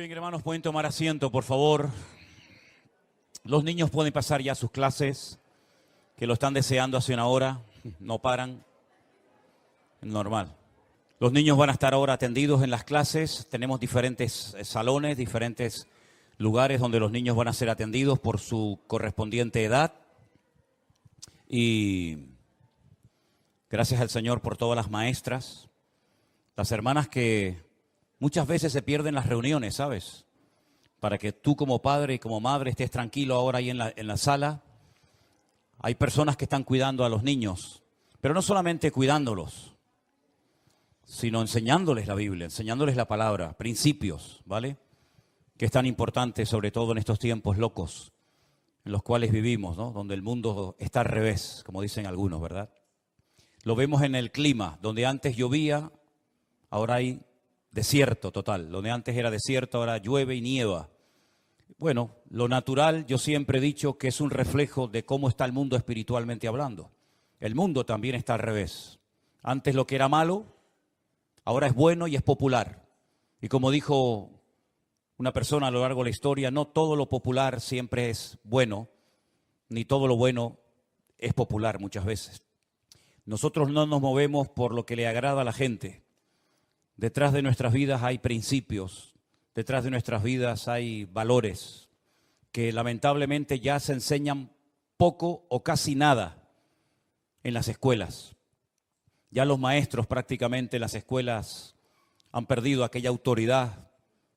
Muy bien, hermanos, pueden tomar asiento, por favor. Los niños pueden pasar ya a sus clases, que lo están deseando hace una hora, no paran, normal. Los niños van a estar ahora atendidos en las clases, tenemos diferentes salones, diferentes lugares donde los niños van a ser atendidos por su correspondiente edad. Y gracias al Señor por todas las maestras, las hermanas que muchas veces se pierden las reuniones, ¿sabes? Para que tú como padre y como madre estés tranquilo ahora ahí en la sala. Hay personas que están cuidando a los niños, pero no solamente cuidándolos, sino enseñándoles la Biblia, enseñándoles la palabra, principios, ¿vale? Que es tan importante, sobre todo en estos tiempos locos en los cuales vivimos, ¿no? Donde el mundo está al revés, como dicen algunos, ¿verdad? Lo vemos en el clima, donde antes llovía, ahora hay desierto total. Donde antes era desierto, ahora llueve y nieva. Bueno, lo natural, yo siempre he dicho que es un reflejo de cómo está el mundo espiritualmente hablando. El mundo también está al revés. Antes lo que era malo, ahora es bueno y es popular. Y como dijo una persona a lo largo de la historia, no todo lo popular siempre es bueno, ni todo lo bueno es popular muchas veces. Nosotros no nos movemos por lo que le agrada a la gente. Detrás de nuestras vidas hay principios, detrás de nuestras vidas hay valores que lamentablemente ya se enseñan poco o casi nada en las escuelas. Ya los maestros prácticamente en las escuelas han perdido aquella autoridad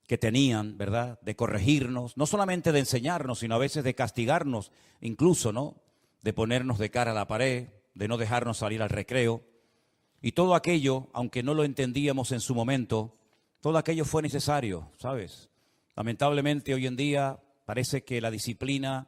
que tenían, ¿verdad? De corregirnos, no solamente de enseñarnos, sino a veces de castigarnos, incluso, ¿no? De ponernos de cara a la pared, de no dejarnos salir al recreo. Y todo aquello, aunque no lo entendíamos en su momento, todo aquello fue necesario, ¿sabes? Lamentablemente hoy en día parece que la disciplina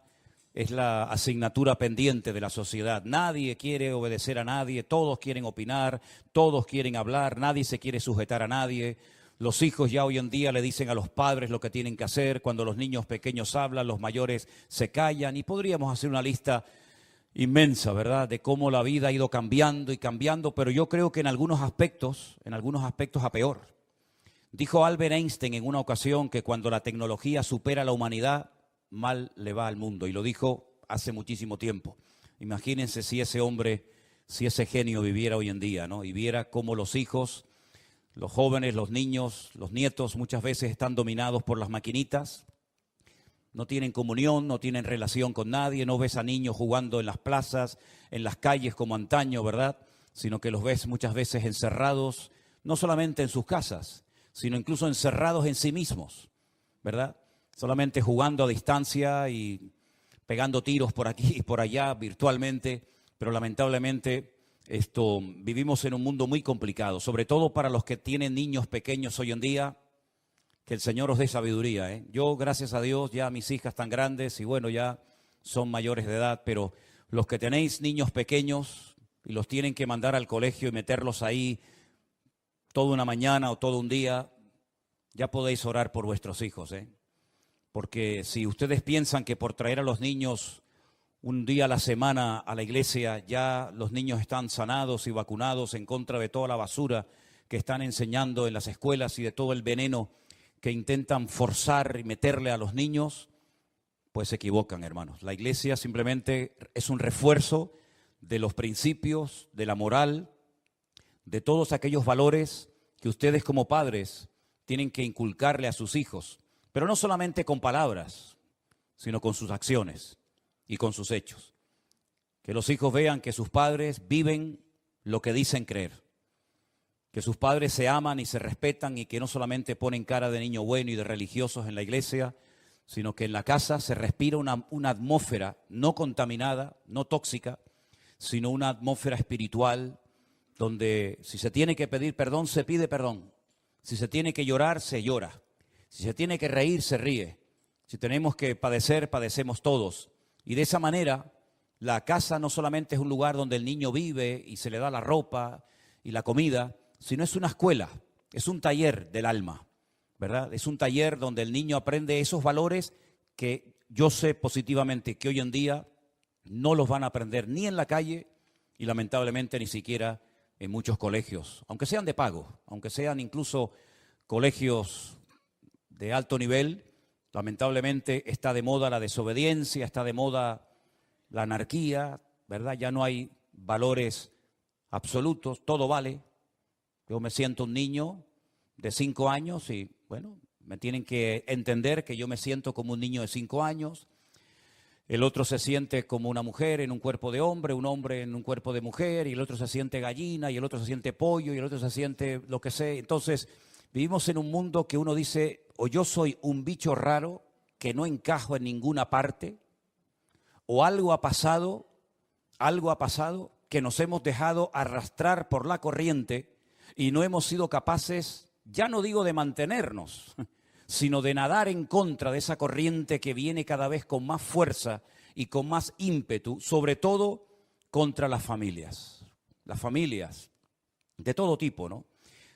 es la asignatura pendiente de la sociedad. Nadie quiere obedecer a nadie, todos quieren opinar, todos quieren hablar, nadie se quiere sujetar a nadie. Los hijos ya hoy en día le dicen a los padres lo que tienen que hacer. Cuando los niños pequeños hablan, los mayores se callan. Y podríamos hacer una lista inmensa, ¿verdad? De cómo la vida ha ido cambiando y cambiando, pero yo creo que en algunos aspectos a peor. Dijo Albert Einstein en una ocasión que cuando la tecnología supera a la humanidad, mal le va al mundo. Y lo dijo hace muchísimo tiempo. Imagínense si ese hombre, si ese genio viviera hoy en día, ¿no? Y viera cómo los hijos, los jóvenes, los niños, los nietos muchas veces están dominados por las maquinitas. No tienen comunión, no tienen relación con nadie, no ves a niños jugando en las plazas, en las calles como antaño, ¿verdad? Sino que los ves muchas veces encerrados, no solamente en sus casas, sino incluso encerrados en sí mismos, ¿verdad? Solamente jugando a distancia y pegando tiros por aquí y por allá virtualmente, pero lamentablemente vivimos en un mundo muy complicado, sobre todo para los que tienen niños pequeños hoy en día. Que el Señor os dé sabiduría, ¿eh? Yo, gracias a Dios, ya mis hijas están grandes y bueno, ya son mayores de edad, pero los que tenéis niños pequeños y los tienen que mandar al colegio y meterlos ahí toda una mañana o todo un día, ya podéis orar por vuestros hijos, ¿eh? Porque si ustedes piensan que por traer a los niños un día a la semana a la iglesia, ya los niños están sanados y vacunados en contra de toda la basura que están enseñando en las escuelas y de todo el veneno que intentan forzar y meterle a los niños, pues se equivocan, hermanos. La iglesia simplemente es un refuerzo de los principios, de la moral, de todos aquellos valores que ustedes como padres tienen que inculcarle a sus hijos, pero no solamente con palabras, sino con sus acciones y con sus hechos. Que los hijos vean que sus padres viven lo que dicen creer. Que sus padres se aman y se respetan y que no solamente ponen cara de niño bueno y de religiosos en la iglesia, sino que en la casa se respira una atmósfera no contaminada, no tóxica, sino una atmósfera espiritual donde si se tiene que pedir perdón, se pide perdón. Si se tiene que llorar, se llora. Si se tiene que reír, se ríe. Si tenemos que padecer, padecemos todos. Y de esa manera, la casa no solamente es un lugar donde el niño vive y se le da la ropa y la comida, sino es una escuela, es un taller del alma, ¿verdad? Es un taller donde el niño aprende esos valores que yo sé positivamente que hoy en día no los van a aprender ni en la calle y lamentablemente ni siquiera en muchos colegios, aunque sean de pago, aunque sean incluso colegios de alto nivel. Lamentablemente está de moda la desobediencia, está de moda la anarquía, ¿verdad? Ya no hay valores absolutos, todo vale. Yo me siento un niño de 5 años y, bueno, me tienen que entender que yo me siento como un niño de 5 años. El otro se siente como una mujer en un cuerpo de hombre, un hombre en un cuerpo de mujer, y el otro se siente gallina, y el otro se siente pollo, y el otro se siente lo que sea. Entonces, vivimos en un mundo que uno dice, o yo soy un bicho raro que no encajo en ninguna parte, o algo ha pasado que nos hemos dejado arrastrar por la corriente y no hemos sido capaces, ya no digo de mantenernos, sino de nadar en contra de esa corriente que viene cada vez con más fuerza y con más ímpetu, sobre todo contra las familias de todo tipo, ¿no?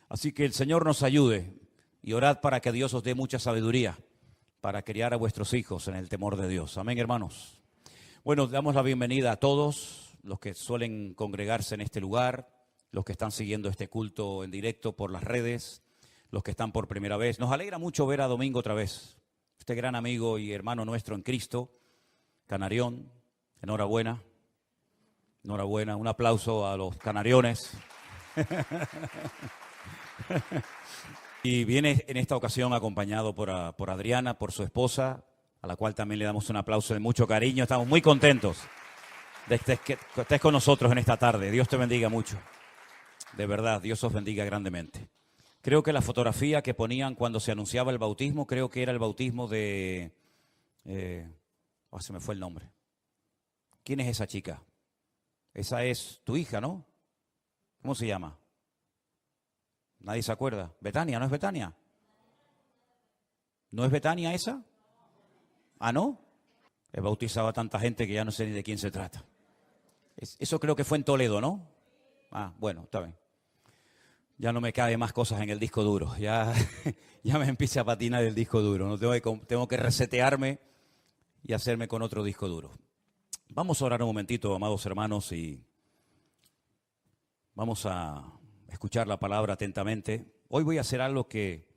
Así que el Señor nos ayude y orad para que Dios os dé mucha sabiduría para criar a vuestros hijos en el temor de Dios. Amén, hermanos. Bueno, damos la bienvenida a todos los que suelen congregarse en este lugar, los que están siguiendo este culto en directo por las redes, los que están por primera vez. Nos alegra mucho ver a Domingo otra vez, este gran amigo y hermano nuestro en Cristo, Canarión. Enhorabuena, enhorabuena. Un aplauso a los canariones. Y viene en esta ocasión acompañado por Adriana, por su esposa, a la cual también le damos un aplauso de mucho cariño. Estamos muy contentos de que estés con nosotros en esta tarde. Dios te bendiga mucho. De verdad, Dios os bendiga grandemente. Creo que la fotografía que ponían cuando se anunciaba el bautismo, creo que era el bautismo de... se me fue el nombre. ¿Quién es esa chica? Esa es tu hija, ¿no? ¿Cómo se llama? Nadie se acuerda. ¿Betania? ¿No es Betania? ¿No es Betania esa? ¿Ah, no? He bautizado a tanta gente que ya no sé ni de quién se trata. Eso creo que fue en Toledo, ¿no? Ah, bueno, está bien. Ya no me cabe más cosas en el disco duro. Ya me empieza a patinar el disco duro. No tengo que resetearme y hacerme con otro disco duro. Vamos a orar un momentito, amados hermanos, y vamos a escuchar la palabra atentamente. Hoy voy a hacer algo que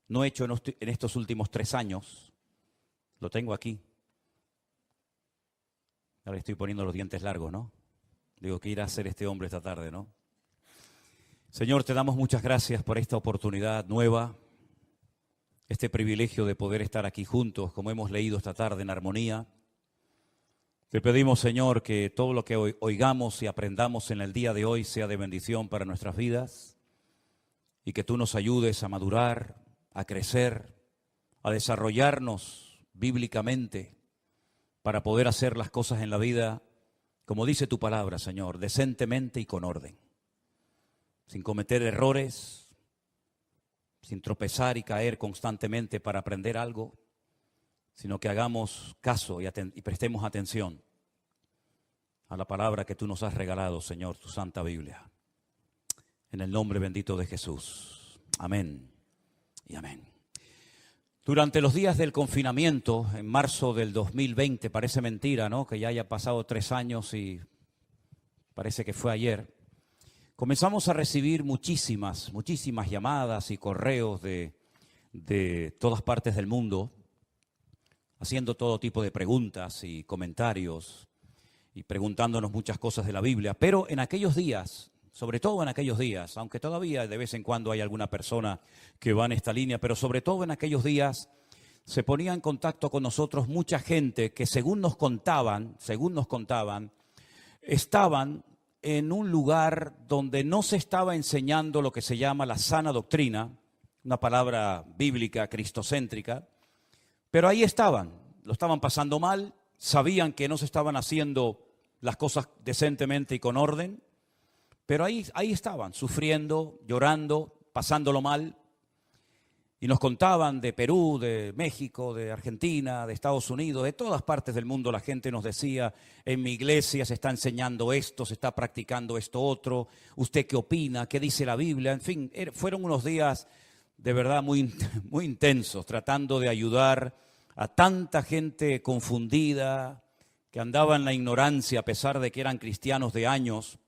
no he hecho en estos últimos 3 años. Lo tengo aquí. Ahora estoy poniendo los dientes largos, ¿no? Digo, ¿qué irá a hacer este hombre esta tarde, no? Señor, te damos muchas gracias por esta oportunidad nueva, este privilegio de poder estar aquí juntos, como hemos leído esta tarde en armonía. Te pedimos, Señor, que todo lo que oigamos y aprendamos en el día de hoy sea de bendición para nuestras vidas y que tú nos ayudes a madurar, a crecer, a desarrollarnos bíblicamente para poder hacer las cosas en la vida, como dice tu palabra, Señor, decentemente y con orden, sin cometer errores, sin tropezar y caer constantemente para aprender algo, sino que hagamos caso y prestemos atención a la palabra que tú nos has regalado, Señor, tu Santa Biblia. En el nombre bendito de Jesús. Amén y amén. Durante los días del confinamiento, en marzo del 2020, parece mentira, ¿no?, que ya haya pasado 3 años y parece que fue ayer, comenzamos a recibir muchísimas llamadas y correos de todas partes del mundo, haciendo todo tipo de preguntas y comentarios y preguntándonos muchas cosas de la Biblia. Pero en aquellos días, sobre todo en aquellos días, aunque todavía de vez en cuando hay alguna persona que va en esta línea, pero sobre todo en aquellos días se ponía en contacto con nosotros mucha gente que según nos contaban, estaban en un lugar donde no se estaba enseñando lo que se llama la sana doctrina, una palabra bíblica cristocéntrica, pero ahí estaban, lo estaban pasando mal, sabían que no se estaban haciendo las cosas decentemente y con orden, pero ahí estaban, sufriendo, llorando, pasándolo mal. Y nos contaban de Perú, de México, de Argentina, de Estados Unidos, de todas partes del mundo. La gente nos decía, en mi iglesia se está enseñando esto, se está practicando esto otro. ¿Usted qué opina? ¿Qué dice la Biblia? En fin, fueron unos días de verdad muy intensos, tratando de ayudar a tanta gente confundida, que andaba en la ignorancia a pesar de que eran cristianos de años,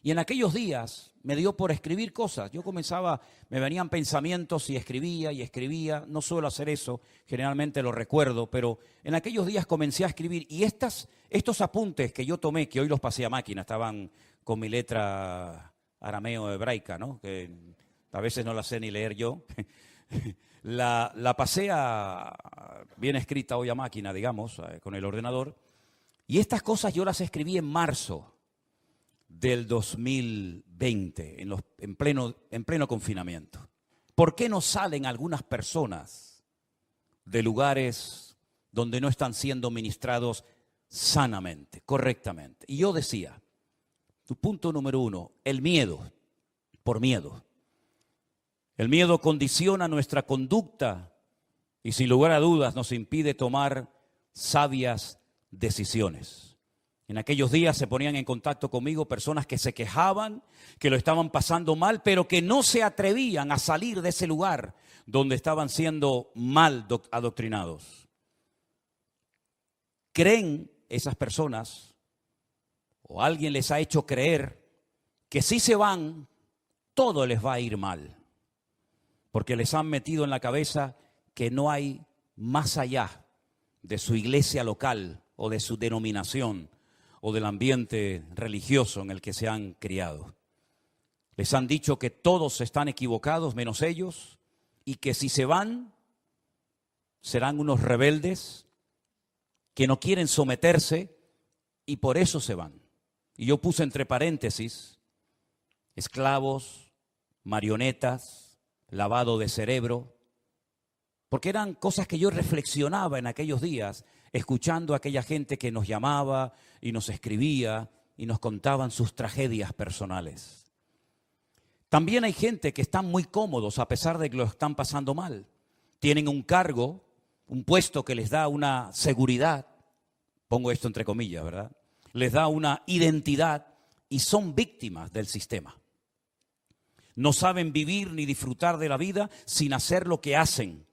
Y en aquellos días me dio por escribir cosas. Yo comenzaba, me venían pensamientos y escribía y escribía. No suelo hacer eso, generalmente lo recuerdo, pero en aquellos días comencé a escribir. Y estos apuntes que yo tomé, que hoy los pasé a máquina, estaban con mi letra arameo hebraica, ¿no? Que a veces no la sé ni leer yo. La pasé bien escrita hoy a máquina, digamos, con el ordenador. Y estas cosas yo las escribí en marzo del 2020, en pleno confinamiento. ¿Por qué no salen algunas personas de lugares donde no están siendo ministrados sanamente, correctamente? Y yo decía, tu punto número 1, el miedo, por miedo. El miedo condiciona nuestra conducta y sin lugar a dudas nos impide tomar sabias decisiones. En aquellos días se ponían en contacto conmigo personas que se quejaban, que lo estaban pasando mal, pero que no se atrevían a salir de ese lugar donde estaban siendo mal adoctrinados. ¿Creen esas personas o alguien les ha hecho creer que si se van, todo les va a ir mal? Porque les han metido en la cabeza que no hay más allá de su iglesia local o de su denominación o del ambiente religioso en el que se han criado. Les han dicho que todos están equivocados menos ellos y que si se van serán unos rebeldes que no quieren someterse y por eso se van. Y yo puse entre paréntesis, esclavos, marionetas, lavado de cerebro, porque eran cosas que yo reflexionaba en aquellos días, escuchando a aquella gente que nos llamaba y nos escribía y nos contaban sus tragedias personales. También hay gente que están muy cómodos a pesar de que lo están pasando mal. Tienen un cargo, un puesto que les da una seguridad, pongo esto entre comillas, ¿verdad? Les da una identidad y son víctimas del sistema. No saben vivir ni disfrutar de la vida sin hacer lo que hacen.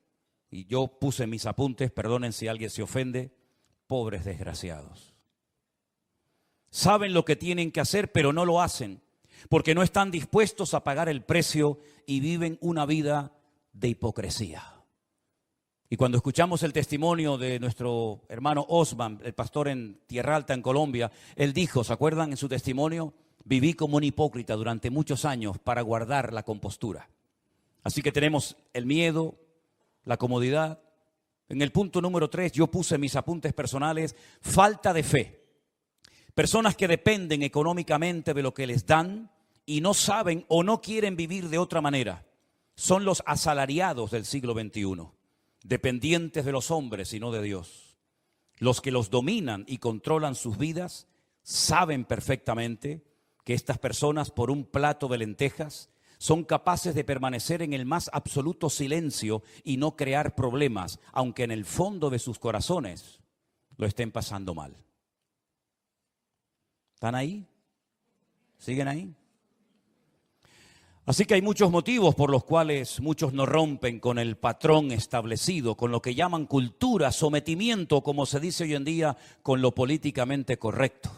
Y yo puse en mis apuntes, perdonen si alguien se ofende, pobres desgraciados. Saben lo que tienen que hacer, pero no lo hacen, porque no están dispuestos a pagar el precio y viven una vida de hipocresía. Y cuando escuchamos el testimonio de nuestro hermano Osman, el pastor en Tierra Alta, en Colombia, él dijo, ¿se acuerdan en su testimonio? Viví como un hipócrita durante muchos años para guardar la compostura. Así que tenemos el miedo, la comodidad. En el punto número 3 yo puse en mis apuntes personales, falta de fe. Personas que dependen económicamente de lo que les dan y no saben o no quieren vivir de otra manera. Son los asalariados del siglo XXI, dependientes de los hombres y no de Dios. Los que los dominan y controlan sus vidas saben perfectamente que estas personas por un plato de lentejas son capaces de permanecer en el más absoluto silencio y no crear problemas, aunque en el fondo de sus corazones lo estén pasando mal. ¿Están ahí? ¿Siguen ahí? Así que hay muchos motivos por los cuales muchos no rompen con el patrón establecido, con lo que llaman cultura, sometimiento, como se dice hoy en día, con lo políticamente correcto.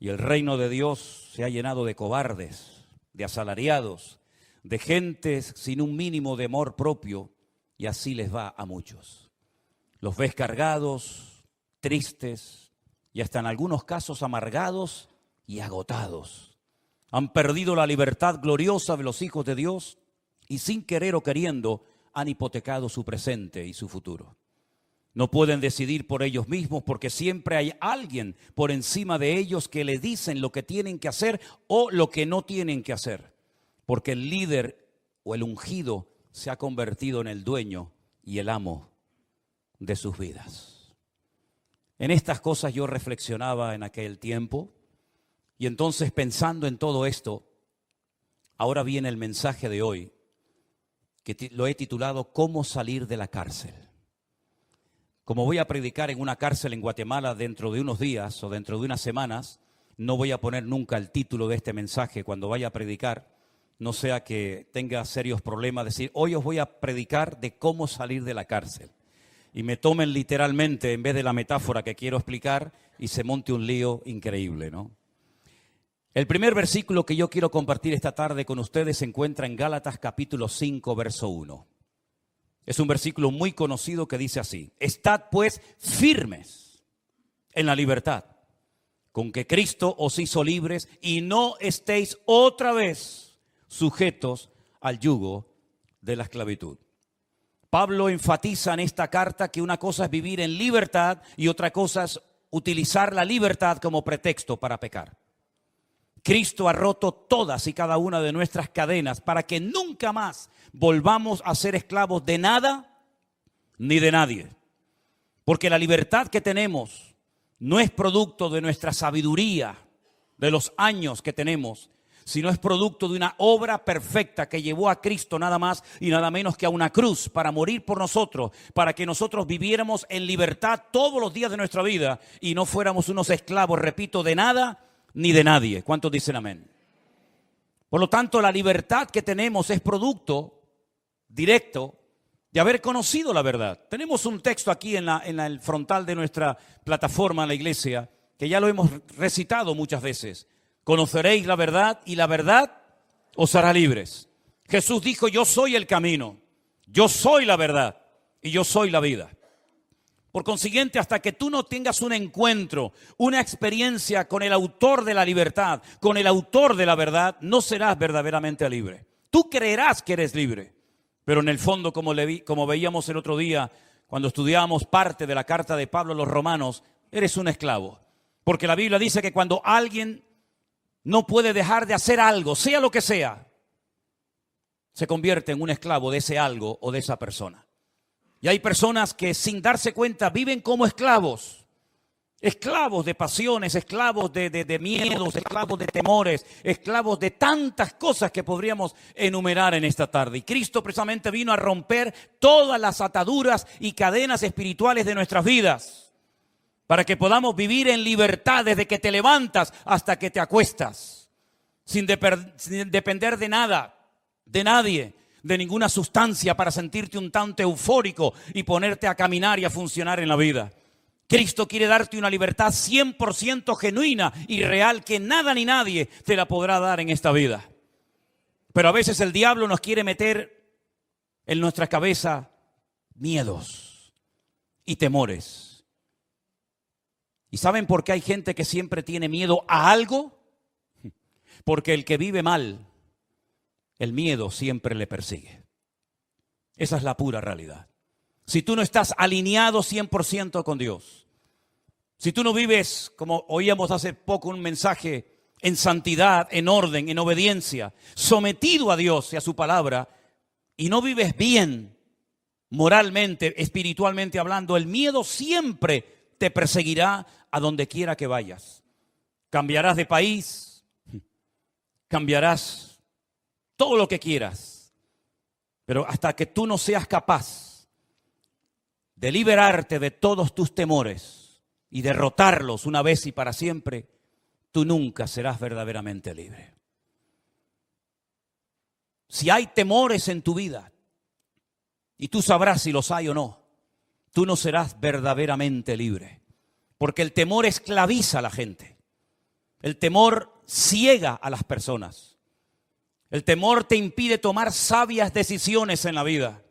Y el reino de Dios se ha llenado de cobardes, de asalariados, de gentes sin un mínimo de amor propio, y así les va a muchos. Los ves cargados, tristes y hasta en algunos casos amargados y agotados. Han perdido la libertad gloriosa de los hijos de Dios y sin querer o queriendo han hipotecado su presente y su futuro. No pueden decidir por ellos mismos porque siempre hay alguien por encima de ellos que les dicen lo que tienen que hacer o lo que no tienen que hacer. Porque el líder o el ungido se ha convertido en el dueño y el amo de sus vidas. En estas cosas yo reflexionaba en aquel tiempo y entonces pensando en todo esto, ahora viene el mensaje de hoy que lo he titulado ¿Cómo salir de la cárcel? Como voy a predicar en una cárcel en Guatemala dentro de unos días o dentro de unas semanas, no voy a poner nunca el título de este mensaje cuando vaya a predicar, no sea que tenga serios problemas, decir, hoy os voy a predicar de cómo salir de la cárcel. Y me tomen literalmente en vez de la metáfora que quiero explicar y se monte un lío increíble, ¿no? El primer versículo que yo quiero compartir esta tarde con ustedes se encuentra en Gálatas capítulo 5, verso 1. Es un versículo muy conocido que dice así: estad pues firmes en la libertad con que Cristo os hizo libres, y no estéis otra vez sujetos al yugo de la esclavitud. Pablo enfatiza en esta carta que una cosa es vivir en libertad y otra cosa es utilizar la libertad como pretexto para pecar. Cristo ha roto todas y cada una de nuestras cadenas para que nunca más volvamos a ser esclavos de nada ni de nadie. Porque la libertad que tenemos no es producto de nuestra sabiduría, de los años que tenemos, sino es producto de una obra perfecta que llevó a Cristo nada más y nada menos que a una cruz para morir por nosotros, para que nosotros viviéramos en libertad todos los días de nuestra vida y no fuéramos unos esclavos, repito, de nada ni de nadie. ¿Cuántos dicen amén? Por lo tanto, la libertad que tenemos es producto directo de haber conocido la verdad. Tenemos un texto aquí en el frontal de nuestra plataforma en la iglesia, que ya lo hemos recitado muchas veces. Conoceréis la verdad y la verdad os hará libres. Jesús dijo: yo soy el camino, yo soy la verdad y yo soy la vida. Por consiguiente, hasta que tú no tengas un encuentro, una experiencia con el autor de la libertad, con el autor de la verdad, no serás verdaderamente libre. Tú creerás que eres libre, pero en el fondo, como veíamos el otro día, cuando estudiábamos parte de la carta de Pablo a los romanos, eres un esclavo. Porque la Biblia dice que cuando alguien no puede dejar de hacer algo, sea lo que sea, se convierte en un esclavo de ese algo o de esa persona. Y hay personas que sin darse cuenta viven como esclavos. Esclavos de pasiones, esclavos de miedos, esclavos de temores, esclavos de tantas cosas que podríamos enumerar en esta tarde. Y Cristo precisamente vino a romper todas las ataduras y cadenas espirituales de nuestras vidas, para que podamos vivir en libertad desde que te levantas hasta que te acuestas, sin depender de nada, de nadie, de ninguna sustancia para sentirte un tanto eufórico y ponerte a caminar y a funcionar en la vida. Cristo quiere darte una libertad 100% genuina y real que nada ni nadie te la podrá dar en esta vida. Pero a veces el diablo nos quiere meter en nuestra cabeza miedos y temores. ¿Y saben por qué hay gente que siempre tiene miedo a algo? Porque el que vive mal, el miedo siempre le persigue. Esa es la pura realidad. Si tú no estás alineado 100% con Dios, si tú no vives, como oíamos hace poco un mensaje, en santidad, en orden, en obediencia, sometido a Dios y a su palabra, y no vives bien moralmente, espiritualmente hablando, el miedo siempre te perseguirá a donde quiera que vayas. Cambiarás de país, cambiarás todo lo que quieras, pero hasta que tú no seas capaz de liberarte de todos tus temores y derrotarlos una vez y para siempre, tú nunca serás verdaderamente libre. Si hay temores en tu vida, y tú sabrás si los hay o no, tú no serás verdaderamente libre, porque el temor esclaviza a la gente, el temor ciega a las personas. El temor te impide tomar sabias decisiones en la vida.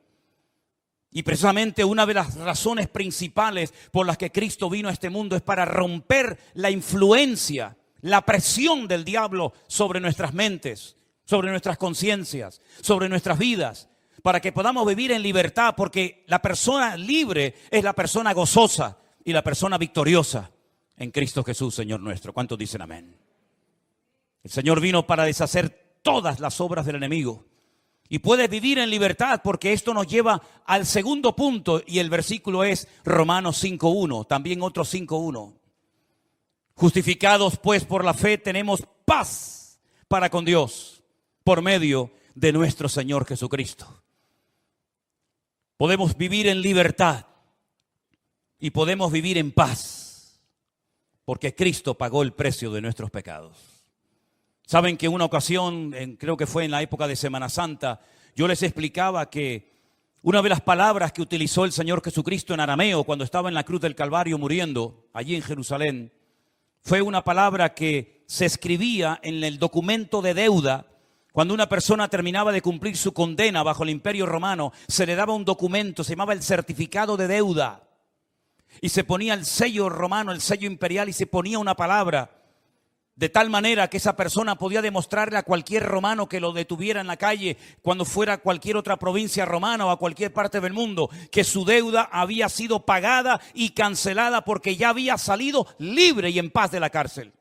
Y precisamente una de las razones principales por las que Cristo vino a este mundo es para romper la influencia, la presión del diablo sobre nuestras mentes, sobre nuestras conciencias, sobre nuestras vidas, para que podamos vivir en libertad, porque la persona libre es la persona gozosa y la persona victoriosa en Cristo Jesús, Señor nuestro. ¿Cuántos dicen amén? El Señor vino para deshacer todas las obras del enemigo. Y puedes vivir en libertad, porque esto nos lleva al segundo punto, y el versículo es Romanos 5.1, también otro 5.1. Justificados pues por la fe tenemos paz para con Dios por medio de nuestro Señor Jesucristo. Podemos vivir en libertad y podemos vivir en paz, porque Cristo pagó el precio de nuestros pecados. Saben que una ocasión, creo que fue en la época de Semana Santa, yo les explicaba que una de las palabras que utilizó el Señor Jesucristo en arameo cuando estaba en la cruz del Calvario muriendo allí en Jerusalén, fue una palabra que se escribía en el documento de deuda. Cuando una persona terminaba de cumplir su condena bajo el Imperio Romano, se le daba un documento, se llamaba el certificado de deuda. Y se ponía el sello romano, el sello imperial, y se ponía una palabra. De tal manera que esa persona podía demostrarle a cualquier romano que lo detuviera en la calle, cuando fuera a cualquier otra provincia romana o a cualquier parte del mundo, que su deuda había sido pagada y cancelada porque ya había salido libre y en paz de la cárcel.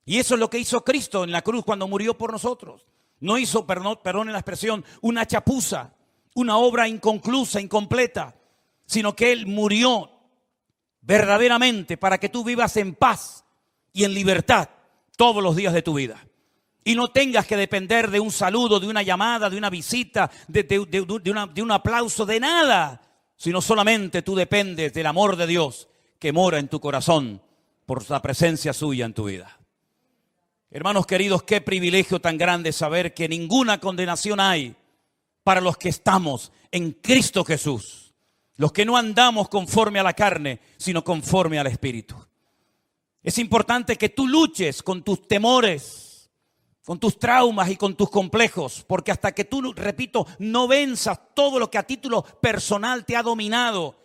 Y eso es lo que hizo Cristo en la cruz cuando murió por nosotros. No hizo, perdón la expresión, una chapuza, una obra inconclusa, incompleta, sino que Él murió verdaderamente para que tú vivas en paz y en libertad todos los días de tu vida. Y no tengas que depender de un saludo, de una llamada, de una visita, de un aplauso, de nada. Sino solamente tú dependes del amor de Dios que mora en tu corazón por la presencia suya en tu vida. Hermanos queridos, qué privilegio tan grande saber que ninguna condenación hay para los que estamos en Cristo Jesús. Los que no andamos conforme a la carne, sino conforme al Espíritu. Es importante que tú luches con tus temores, con tus traumas y con tus complejos, porque hasta que tú, repito, no venzas todo lo que a título personal te ha dominado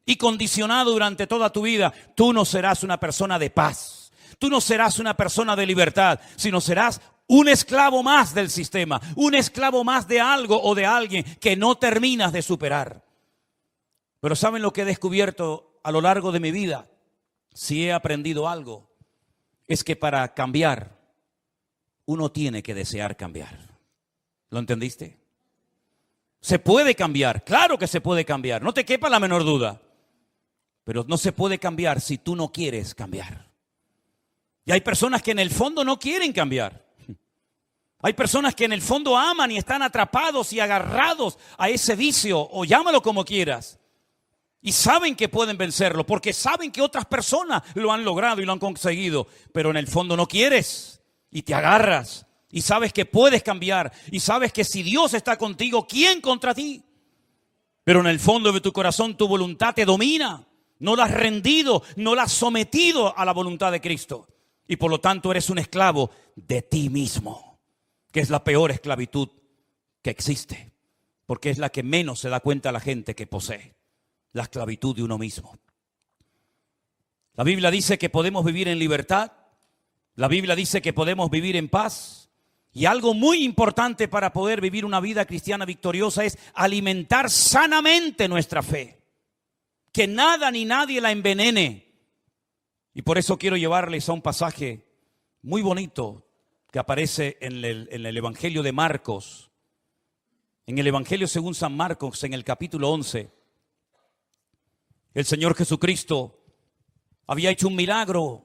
y condicionado durante toda tu vida, tú no serás una persona de paz, tú no serás una persona de libertad, sino serás un esclavo más del sistema, un esclavo más de algo o de alguien que no terminas de superar. Pero ¿saben lo que he descubierto a lo largo de mi vida? Si he aprendido algo, es que para cambiar, uno tiene que desear cambiar. ¿Lo entendiste? Se puede cambiar, claro que se puede cambiar, no te quepa la menor duda. Pero no se puede cambiar si tú no quieres cambiar. Y hay personas que en el fondo no quieren cambiar. Hay personas que en el fondo aman y están atrapados y agarrados a ese vicio, o llámalo como quieras. Y saben que pueden vencerlo, porque saben que otras personas lo han logrado y lo han conseguido. Pero en el fondo no quieres y te agarras. Y sabes que puedes cambiar. Y sabes que si Dios está contigo, ¿quién contra ti? Pero en el fondo de tu corazón tu voluntad te domina. No la has rendido, no la has sometido a la voluntad de Cristo. Y por lo tanto eres un esclavo de ti mismo. Que es la peor esclavitud que existe. Porque es la que menos se da cuenta la gente que posee. La esclavitud de uno mismo. La Biblia dice que podemos vivir en libertad. La Biblia dice que podemos vivir en paz. Y algo muy importante para poder vivir una vida cristiana victoriosa es alimentar sanamente nuestra fe. Que nada ni nadie la envenene. Y por eso quiero llevarles a un pasaje muy bonito que aparece en el Evangelio de Marcos. En el Evangelio según San Marcos, en el capítulo 11. El Señor Jesucristo había hecho un milagro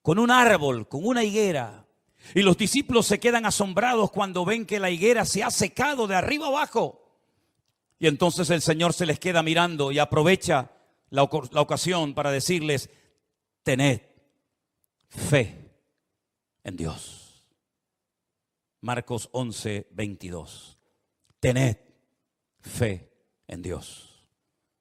con un árbol, con una higuera. Y los discípulos se quedan asombrados cuando ven que la higuera se ha secado de arriba abajo. Y entonces el Señor se les queda mirando y aprovecha la ocasión para decirles: tened fe en Dios. Marcos 11, 22. Tened fe en Dios.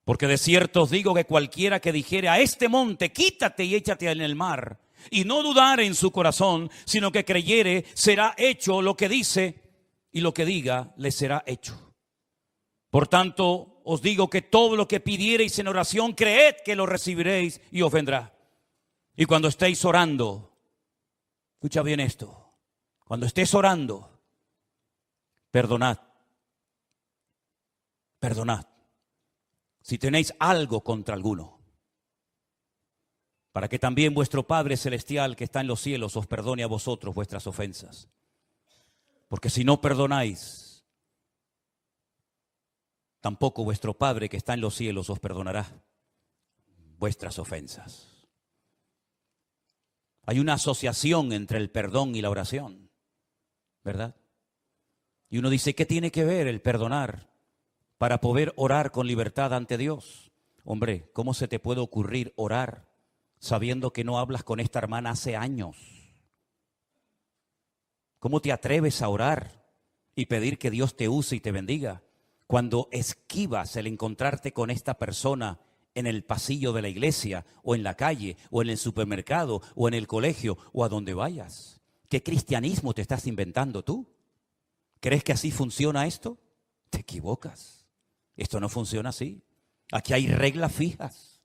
Porque de cierto os digo que cualquiera que dijere a este monte, quítate y échate en el mar, y no dudare en su corazón, sino que creyere, será hecho lo que dice, y lo que diga le será hecho. Por tanto, os digo que todo lo que pidiereis en oración, creed que lo recibiréis y os vendrá. Y cuando estéis orando, escucha bien esto, cuando estés orando, perdonad. Perdonad. Si tenéis algo contra alguno, para que también vuestro Padre Celestial que está en los cielos os perdone a vosotros vuestras ofensas. Porque si no perdonáis, tampoco vuestro Padre que está en los cielos os perdonará vuestras ofensas. Hay una asociación entre el perdón y la oración, ¿verdad? Y uno dice, ¿qué tiene que ver el perdonar para poder orar con libertad ante Dios? Hombre, ¿cómo se te puede ocurrir orar sabiendo que no hablas con esta hermana hace años? ¿Cómo te atreves a orar y pedir que Dios te use y te bendiga cuando esquivas el encontrarte con esta persona en el pasillo de la iglesia o en la calle o en el supermercado o en el colegio o a donde vayas? ¿Qué cristianismo te estás inventando tú? ¿Crees que así funciona esto? Te equivocas. Esto no funciona así. Aquí hay reglas fijas,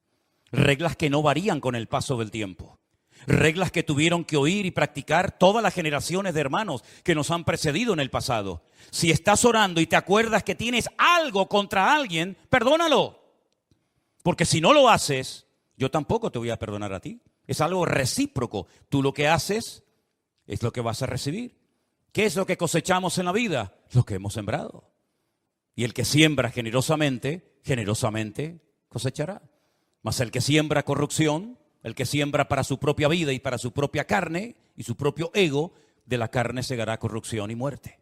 reglas que no varían con el paso del tiempo, reglas que tuvieron que oír y practicar todas las generaciones de hermanos que nos han precedido en el pasado. Si estás orando y te acuerdas que tienes algo contra alguien, perdónalo. Porque si no lo haces, yo tampoco te voy a perdonar a ti. Es algo recíproco. Tú lo que haces es lo que vas a recibir. ¿Qué es lo que cosechamos en la vida? Lo que hemos sembrado. Y el que siembra generosamente, generosamente cosechará. Mas el que siembra corrupción, el que siembra para su propia vida y para su propia carne y su propio ego, de la carne segará corrupción y muerte.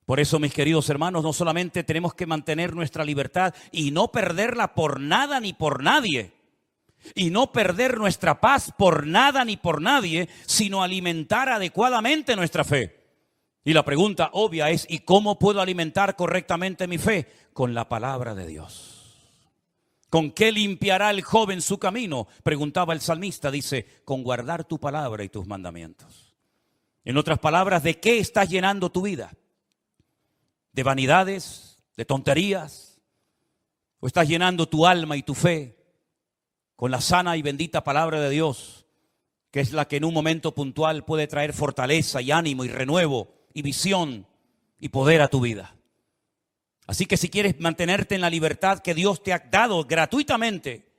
Por eso, mis queridos hermanos, no solamente tenemos que mantener nuestra libertad y no perderla por nada ni por nadie, y no perder nuestra paz por nada ni por nadie, sino alimentar adecuadamente nuestra fe. Y la pregunta obvia es, ¿y cómo puedo alimentar correctamente mi fe? Con la palabra de Dios. ¿Con qué limpiará el joven su camino? Preguntaba el salmista, dice, con guardar tu palabra y tus mandamientos. En otras palabras, ¿de qué estás llenando tu vida? ¿De vanidades? ¿De tonterías? ¿O estás llenando tu alma y tu fe con la sana y bendita palabra de Dios, que es la que en un momento puntual puede traer fortaleza y ánimo y renuevo y visión y poder a tu vida? Así que si quieres mantenerte en la libertad que Dios te ha dado gratuitamente,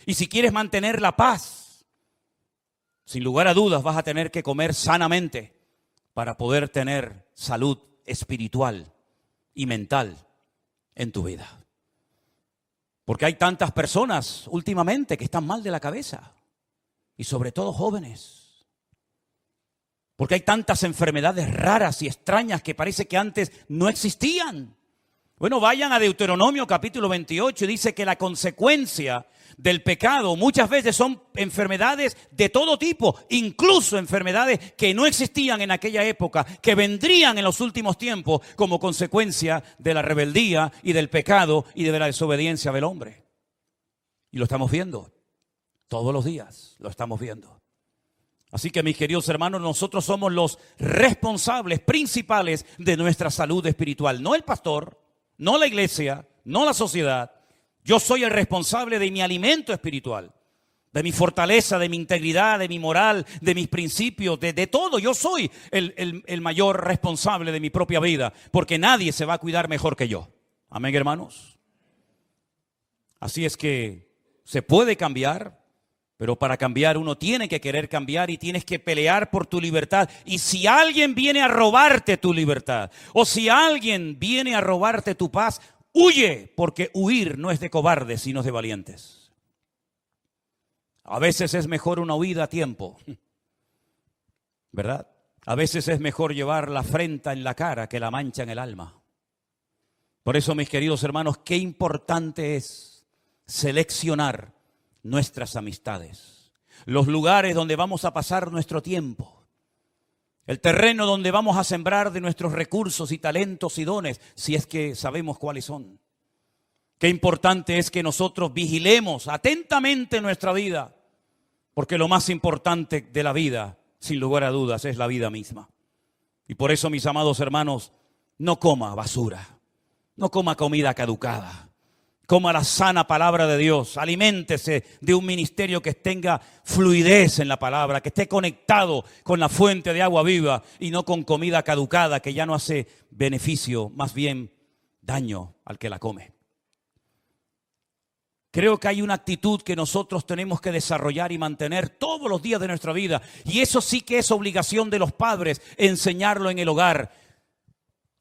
y si quieres mantener la paz, sin lugar a dudas vas a tener que comer sanamente para poder tener salud espiritual y mental en tu vida. Porque hay tantas personas últimamente que están mal de la cabeza, y sobre todo jóvenes. Porque hay tantas enfermedades raras y extrañas que parece que antes no existían. Bueno, vayan a Deuteronomio capítulo 28 y dice que la consecuencia del pecado muchas veces son enfermedades de todo tipo, incluso enfermedades que no existían en aquella época, que vendrían en los últimos tiempos como consecuencia de la rebeldía y del pecado y de la desobediencia del hombre. Y lo estamos viendo, todos los días lo estamos viendo. Así que, mis queridos hermanos, nosotros somos los responsables principales de nuestra salud espiritual, no el pastor, no la iglesia, no la sociedad. Yo soy el responsable de mi alimento espiritual, de mi fortaleza, de mi integridad, de mi moral, de mis principios, de todo. Yo soy el mayor responsable de mi propia vida, porque nadie se va a cuidar mejor que yo. Amén, hermanos. Así es que se puede cambiar, pero para cambiar uno tiene que querer cambiar y tienes que pelear por tu libertad. Y si alguien viene a robarte tu libertad, o si alguien viene a robarte tu paz, huye, porque huir no es de cobardes, sino de valientes. A veces es mejor una huida a tiempo, ¿verdad? A veces es mejor llevar la afrenta en la cara que la mancha en el alma. Por eso, mis queridos hermanos, qué importante es seleccionar nuestras amistades, los lugares donde vamos a pasar nuestro tiempo, el terreno donde vamos a sembrar de nuestros recursos y talentos y dones, si es que sabemos cuáles son. Qué importante es que nosotros vigilemos atentamente nuestra vida, porque lo más importante de la vida, sin lugar a dudas, es la vida misma. Y por eso, mis amados hermanos, no coma basura, no coma comida caducada. Coma la sana palabra de Dios, aliméntese de un ministerio que tenga fluidez en la palabra, que esté conectado con la fuente de agua viva y no con comida caducada que ya no hace beneficio, más bien daño al que la come. Creo que hay una actitud que nosotros tenemos que desarrollar y mantener todos los días de nuestra vida, y eso sí que es obligación de los padres, enseñarlo en el hogar.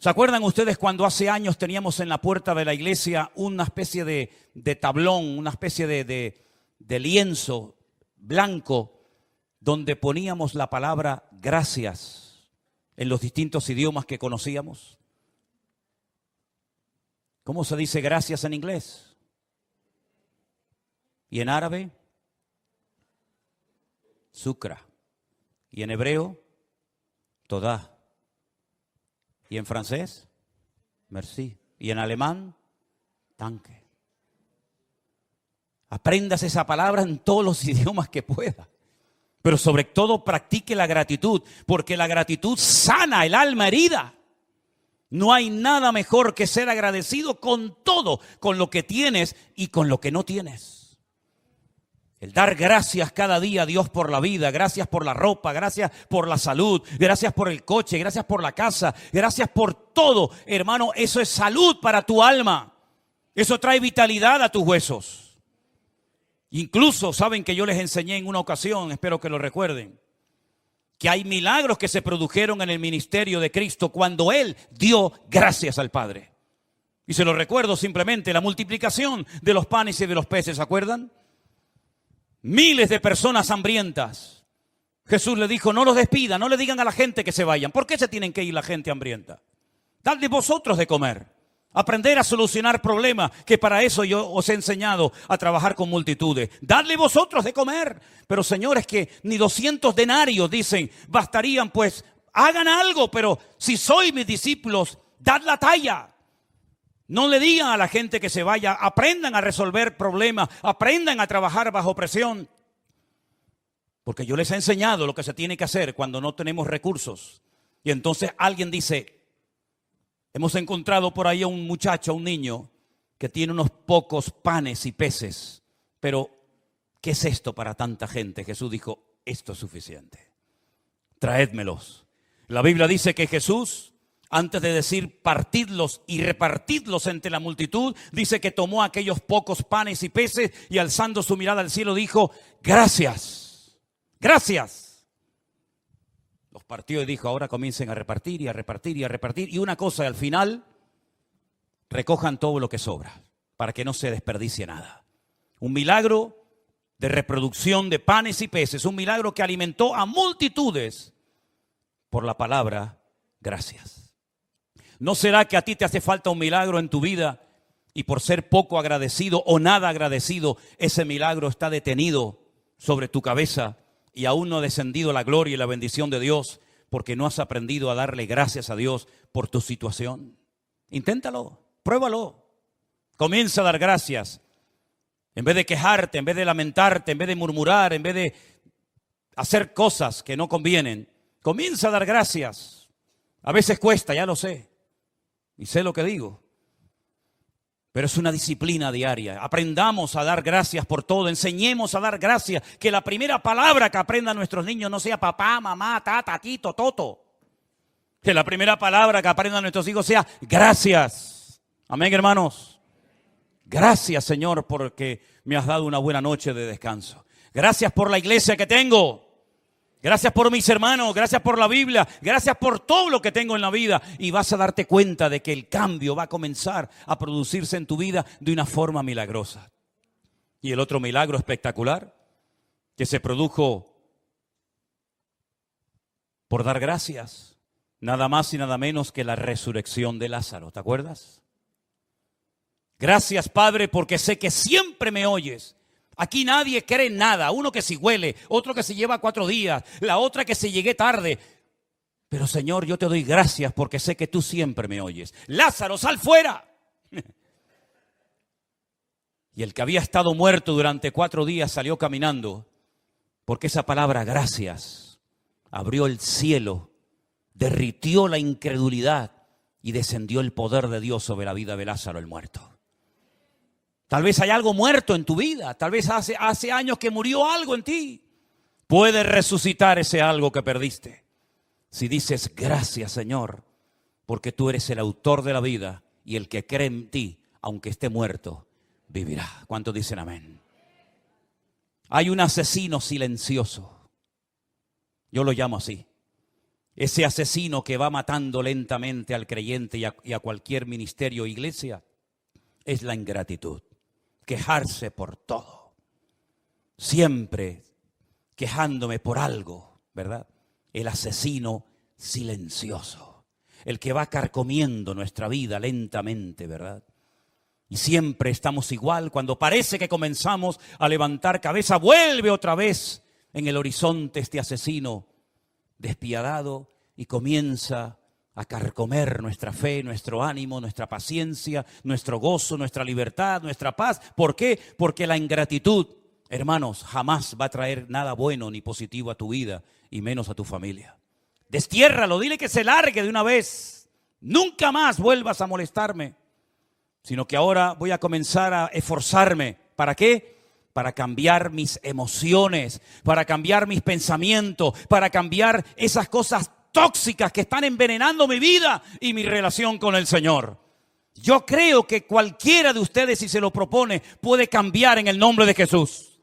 ¿Se acuerdan ustedes cuando hace años teníamos en la puerta de la iglesia una especie de tablón, una especie de lienzo blanco donde poníamos la palabra gracias en los distintos idiomas que conocíamos? ¿Cómo se dice gracias en inglés? ¿Y en árabe? Shukra. ¿Y en hebreo? Todá. ¿Y en francés? Merci. ¿Y en alemán? Danke. Apréndase esa palabra en todos los idiomas que pueda. Pero sobre todo practique la gratitud, porque la gratitud sana el alma herida. No hay nada mejor que ser agradecido con todo, con lo que tienes y con lo que no tienes. El dar gracias cada día a Dios por la vida, gracias por la ropa, gracias por la salud, gracias por el coche, gracias por la casa, gracias por todo. Hermano, eso es salud para tu alma. Eso trae vitalidad a tus huesos. Incluso saben que yo les enseñé en una ocasión, espero que lo recuerden, que hay milagros que se produjeron en el ministerio de Cristo cuando Él dio gracias al Padre. Y se lo recuerdo simplemente, la multiplicación de los panes y de los peces, ¿se acuerdan? Miles de personas hambrientas. Jesús le dijo, no los despida, no le digan a la gente que se vayan. ¿Por qué se tienen que ir la gente hambrienta? Dadle vosotros de comer. Aprender a solucionar problemas, que para eso yo os he enseñado a trabajar con multitudes. Dadle vosotros de comer. Pero señores, que ni 200 denarios, dicen, bastarían, pues hagan algo. Pero si sois mis discípulos, dad la talla. No le digan a la gente que se vaya. Aprendan a resolver problemas. Aprendan a trabajar bajo presión. Porque yo les he enseñado lo que se tiene que hacer cuando no tenemos recursos. Y entonces alguien dice, hemos encontrado por ahí a un muchacho, a un niño, que tiene unos pocos panes y peces. Pero, ¿qué es esto para tanta gente? Jesús dijo, esto es suficiente. Traédmelos. La Biblia dice que Jesús, antes de decir partidlos y repartidlos entre la multitud, dice que tomó aquellos pocos panes y peces y alzando su mirada al cielo dijo, gracias, gracias. Los partió y dijo, ahora comiencen a repartir y a repartir y a repartir. Y una cosa, al final, recojan todo lo que sobra, para que no se desperdicie nada. Un milagro de reproducción de panes y peces, un milagro que alimentó a multitudes por la palabra gracias. ¿No será que a ti te hace falta un milagro en tu vida y por ser poco agradecido o nada agradecido, ese milagro está detenido sobre tu cabeza? Y aún no ha descendido la gloria y la bendición de Dios porque no has aprendido a darle gracias a Dios por tu situación. Inténtalo, pruébalo. Comienza a dar gracias. En vez de quejarte, en vez de lamentarte, en vez de murmurar, en vez de hacer cosas que no convienen, comienza a dar gracias. A veces cuesta, ya lo sé. Y sé lo que digo. Pero es una disciplina diaria. Aprendamos a dar gracias por todo. Enseñemos a dar gracias. Que la primera palabra que aprendan nuestros niños no sea papá, mamá, tata, tito, toto. Que la primera palabra que aprendan nuestros hijos sea gracias. Amén, hermanos. Gracias, Señor, porque me has dado una buena noche de descanso. Gracias por la iglesia que tengo. Gracias por mis hermanos, gracias por la Biblia, gracias por todo lo que tengo en la vida. Y vas a darte cuenta de que el cambio va a comenzar a producirse en tu vida de una forma milagrosa. Y el otro milagro espectacular que se produjo por dar gracias, nada más y nada menos que la resurrección de Lázaro. ¿Te acuerdas? Gracias, Padre, porque sé que siempre me oyes. Aquí nadie cree nada, uno que si huele, otro que se lleva 4 días, la otra que se llegué tarde. Pero Señor, yo te doy gracias porque sé que tú siempre me oyes. Lázaro, sal fuera. Y el que había estado muerto durante 4 días salió caminando, porque esa palabra gracias abrió el cielo, derritió la incredulidad y descendió el poder de Dios sobre la vida de Lázaro el muerto. Tal vez hay algo muerto en tu vida. Tal vez hace años que murió algo en ti. Puedes resucitar ese algo que perdiste. Si dices gracias, Señor, porque tú eres el autor de la vida y el que cree en ti, aunque esté muerto, vivirá. ¿Cuántos dicen amén? Hay un asesino silencioso. Yo lo llamo así. Ese asesino que va matando lentamente al creyente y a cualquier ministerio o iglesia es la ingratitud. Quejarse por todo, siempre quejándome por algo, ¿verdad? El asesino silencioso, el que va carcomiendo nuestra vida lentamente, ¿verdad? Y siempre estamos igual, cuando parece que comenzamos a levantar cabeza, vuelve otra vez en el horizonte este asesino despiadado y comienza a carcomer nuestra fe, nuestro ánimo, nuestra paciencia, nuestro gozo, nuestra libertad, nuestra paz. ¿Por qué? Porque la ingratitud hermanos, jamás va a traer nada bueno ni positivo a tu vida y menos a tu familia. Destiérralo, dile que se largue de una vez. Nunca más vuelvas a molestarme, sino que ahora voy a comenzar a esforzarme. ¿Para qué? Para cambiar mis emociones, para cambiar mis pensamientos, para cambiar esas cosas tóxicas que están envenenando mi vida y mi relación con el Señor. Yo creo que cualquiera de ustedes, si se lo propone, puede cambiar en el nombre de Jesús.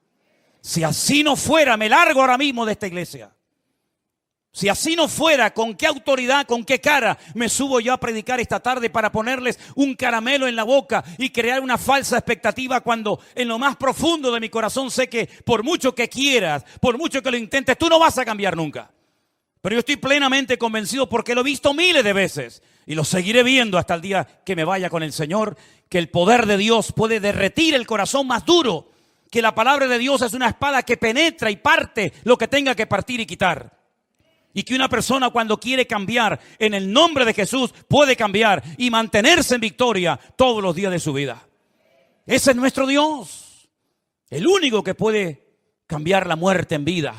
Si así no fuera, me largo ahora mismo de esta iglesia. Si así no fuera, ¿con qué autoridad, con qué cara me subo yo a predicar esta tarde para ponerles un caramelo en la boca y crear una falsa expectativa cuando en lo más profundo de mi corazón sé que por mucho que quieras, por mucho que lo intentes, tú no vas a cambiar nunca? Pero yo estoy plenamente convencido porque lo he visto miles de veces y lo seguiré viendo hasta el día que me vaya con el Señor, que el poder de Dios puede derretir el corazón más duro, que la palabra de Dios es una espada que penetra y parte lo que tenga que partir y quitar. Y que una persona cuando quiere cambiar en el nombre de Jesús puede cambiar y mantenerse en victoria todos los días de su vida. Ese es nuestro Dios. El único que puede cambiar la muerte en vida.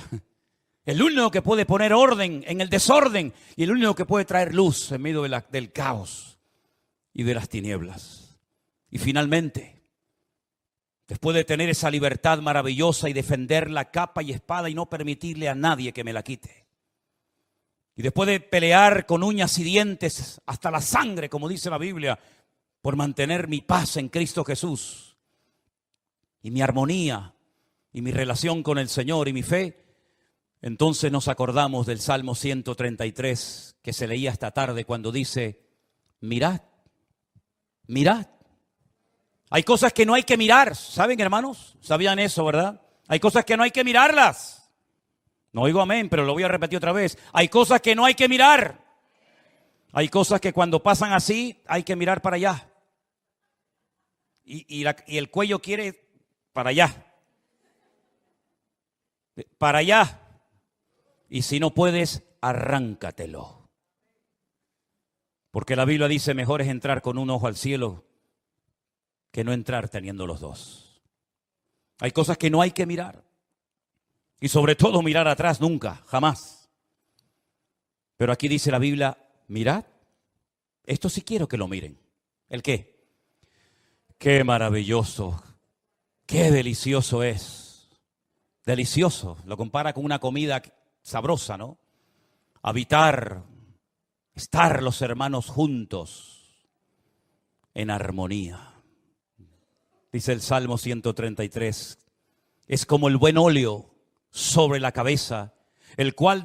El único que puede poner orden en el desorden. Y el único que puede traer luz en medio del caos y de las tinieblas. Y finalmente, después de tener esa libertad maravillosa y defender la capa y espada y no permitirle a nadie que me la quite. Y después de pelear con uñas y dientes hasta la sangre, como dice la Biblia, por mantener mi paz en Cristo Jesús y mi armonía y mi relación con el Señor y mi fe, entonces nos acordamos del Salmo 133 que se leía esta tarde cuando dice, mirad, mirad. Hay cosas que no hay que mirar, ¿saben, hermanos? ¿Sabían eso, verdad? Hay cosas que no hay que mirarlas. No oigo amén, pero lo voy a repetir otra vez. Hay cosas que no hay que mirar. Hay cosas que cuando pasan así hay que mirar para allá. Y el cuello quiere para allá. Para allá. Y si no puedes, arráncatelo. Porque la Biblia dice, mejor es entrar con un ojo al cielo que no entrar teniendo los dos. Hay cosas que no hay que mirar. Y sobre todo mirar atrás nunca, jamás. Pero aquí dice la Biblia, mirad, esto sí quiero que lo miren. ¿El qué? Qué maravilloso, qué delicioso es. Delicioso, lo compara con una comida sabrosa, ¿no? Habitar, estar los hermanos juntos en armonía. Dice el Salmo 133, es como el buen óleo sobre la cabeza, el cual